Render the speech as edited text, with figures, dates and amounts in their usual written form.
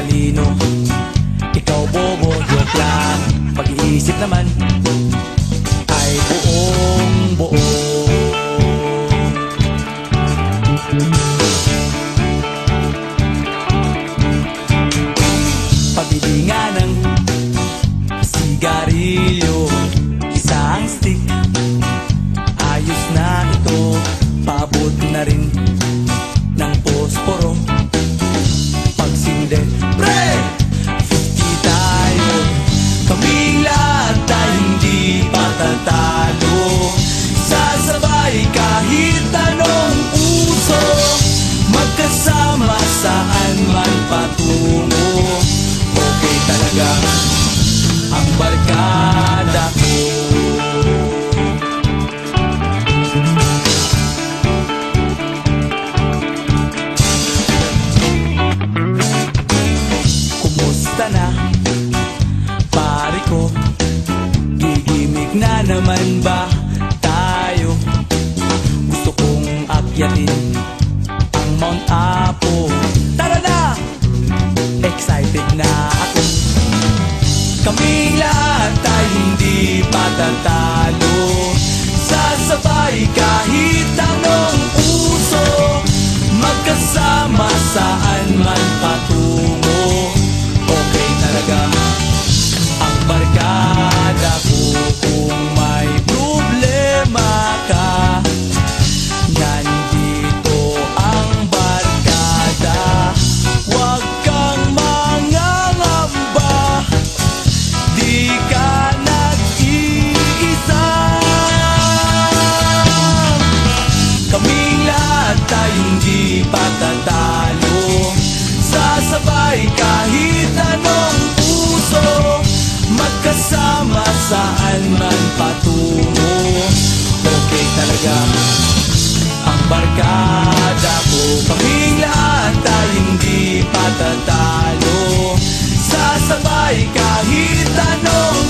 matalino, ikaw bobo, joke lang. Pag-iisip naman ay buong buo. Pabili nga ng sigarilyo, isang stick, ayos na ito. Paabot na rin ng posporo. Pagsinde, pre! 50 tayo, kaming lahat ay hindi patatalo. Sasabay kahit anong uso, magkasama saan man patungo. Okay talaga ang barkada ko. Kumusta na, pare ko? Gigimik na naman ba tayo? Gusto kong akyatin ang Mount Apo. Tara na! Excited na ako. Kaming lahat ay hindi patatalo. Sasabay kahit anong uso, magkasama saan man patungo. Okay talaga ang barkada ko. Kung may problema ka, nandito ang barkada. Huwag kang mangangamba, di ka nag-iisa. Kaming lahat ay hindi patatalo. Sasabay kahit anong puso, magkasama saan man patungo. Okay talaga ang barkada ko. Kaming lahat ay hindi patatalo. Sasabay kahit anong